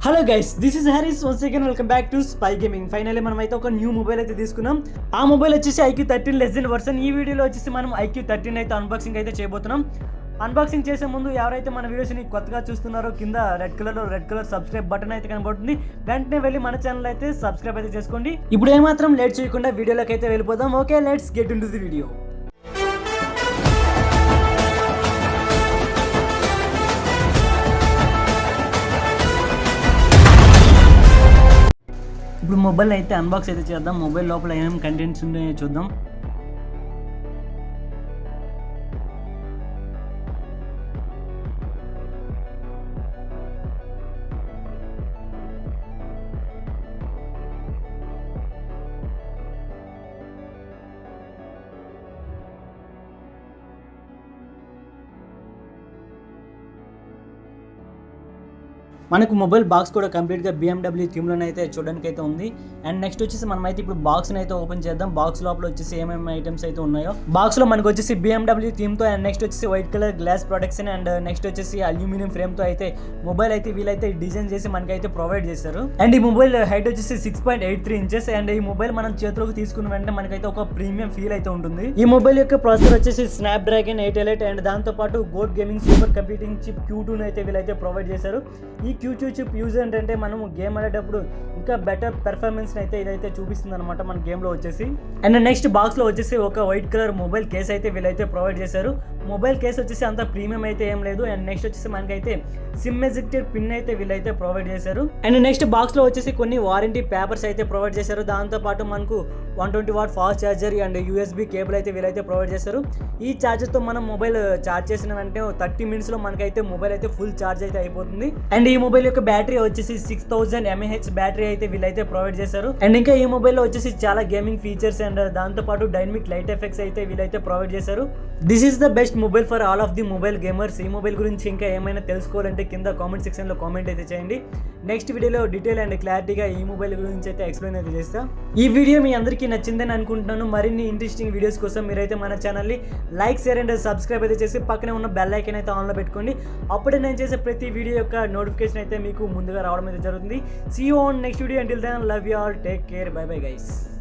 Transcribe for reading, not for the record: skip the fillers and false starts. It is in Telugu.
Hello guys, this is Harry's. Once again welcome back to spy gaming. Finally మనం అయితే ఒక న్యూ మొబైల్ అయితే తీసుకున్నాం. ఆ మొబైల్ వచ్చేసి IQ13 లెస్ దెన్ వర్షన్. ఈ వీడియోలో వచ్చేసి మనం IQ13 అయితే అన్బాక్సింగ్ అయితే చేయబోతున్నాం. అన్బాక్సింగ్ చేసే ముందు ఎవరైతే మన వీడియోస్ని కొత్తగా చూస్తున్నారో కింద రెడ్ కలర్ సబ్స్క్రైబ్ బటన్ అయితే కనబడుతుంది. వెంటనే వెళ్ళి మన ఛానల్ అయితే సబ్స్క్రైబ్ అయితే చేసుకోండి. ఇప్పుడు ఏమాత్రం లేట్ చేయకుండా వీడియోలోకి అయితే వెళ్ళిపోదాం. Okay, let's get in to the video. ఇప్పుడు మొబైల్ అయితే అన్బాక్స్ అయితే చేద్దాం. మొబైల్ లోపల ఏమేమి కంటెంట్స్ ఉన్నాయో చూద్దాం. మనకు మొబైల్ బాక్స్ కూడా కంప్లీట్గా BMW థీమ్లోనే అయితే చూడడానికి అయితే ఉంది. అండ్ నెక్స్ట్ వచ్చేసి మనం అయితే ఇప్పుడు బాక్స్ని అయితే ఓపెన్ చేద్దాం. బాక్స్ లోపల వచ్చేసి ఏమేమి ఐటమ్స్ అయితే ఉన్నాయో. బాక్స్లో మనకు వచ్చేసి BMW థీమ్తో అండ్ నెక్స్ట్ వచ్చేసి white colour glass protection and next వచ్చేసి అల్యూమినియం ఫ్రేమ్తో అయితే మొబైల్ అయితే వీలైతే డిజైన్ చేసి మనకైతే ప్రొవైడ్ చేశారు. అండ్ ఈ మొబైల్ హైట్ వచ్చేసి 6.83 ఇంచెస్. అండ్ ఈ మొబైల్ మనం చేతిలోకి తీసుకున్న వెంటనే మనకైతే ఒక ప్రీమియం ఫీల్ అయితే ఉంటుంది. ఈ మొబైల్ యొక్క ప్రాసెసర్ వచ్చేసి స్నాప్డ్రాగన్ 888 అండ్ దాంతోపాటు గోట్ gaming super computing chip Q2 అయితే వీలైతే ప్రొవైడ్ చేశారు. ఈ Q2 చిప్ యూజ్ ఏంటంటే మనం గేమ్ ఆడేటప్పుడు ఇంకా బెటర్ పెర్ఫార్మెన్స్ అయితే ఇదైతే చూపిస్తుంది అనమాట మన గేమ్లో వచ్చేసి. అండ్ నెక్స్ట్ బాక్స్లో వచ్చేసి ఒక వైట్ కలర్ మొబైల్ కేస్ అయితే వీలైతే ప్రొవైడ్ చేశారు. మొబైల్ కేస్ వచ్చేసి అంత ప్రీమియం అయితే ఏం లేదు. అండ్ నెక్స్ట్ వచ్చేసి మనకైతే సిమ్ ఎజెక్టెడ్ పిన్ అయితే వీలైతే ప్రొవైడ్ చేశారు. అండ్ నెక్స్ట్ బాక్స్లో వచ్చేసి కొన్ని వారంటీ పేపర్స్ అయితే ప్రొవైడ్ చేశారు. దాంతోపాటు మనకు 120W fast charger and USB cable అయితే వీలైతే ప్రొవైడ్ చేశారు. ఈ ఛార్జర్తో మనం మొబైల్ ఛార్జ్ చేసిన వెంటనే 30 మినిట్స్లో మనకైతే మొబైల్ అయితే ఫుల్ ఛార్జ్ అయితే అయిపోతుంది. అండ్ ఈ మొబైల్ యొక్క బ్యాటరీ వచ్చేసి 6000 mAh బ్యాటరీ అయితే వీలైతే ప్రొవైడ్ చేశారు. అండ్ ఇంకా ఈ మొబైల్లో వచ్చేసి చాలా గేమింగ్ ఫీచర్స్ అండ్ దాంతోపాటు డైనమిక్ లైట్ ఎఫెక్ట్స్ అయితే వీలైతే ప్రొవైడ్ చేశారు. This is the best mobile for all of the mobile gamers. ఈ మొబైల్ గురించి ఇంకా ఏమైనా తెలుసుకోవాలంటే కింద కామెంట్ సెక్షన్లో కామెంట్ అయితే చేయండి. నెక్స్ట్ వీడియోలో డీటెయిల్ అండ్ క్లారిటీగా ఈ మొబైల్ గురించి అయితే ఎక్స్ప్లెయిన్ అయితే చేస్తా. ఈ వీడియో మీ అందరికీ నచ్చిందని అనుకుంటున్నాను. మరిన్ని ఇంట్రెస్టింగ్ వీడియోస్ కోసం మీరైతే మన ఛానల్ని లైక్, షేర్ అండ్ సబ్స్క్రైబ్ అయితే చేసి పక్కనే ఉన్న బెల్ ఐకాన్ అయితే ఆన్లో పెట్టుకోండి. అప్పుడే నేను చేసే ప్రతి వీడియో యొక్క నోటిఫికేషన్ అయితే మీకు ముందుగా రావడం అయితే జరుగుతుంది. See you on next video. Until then, love you all. Take care. Bye bye guys.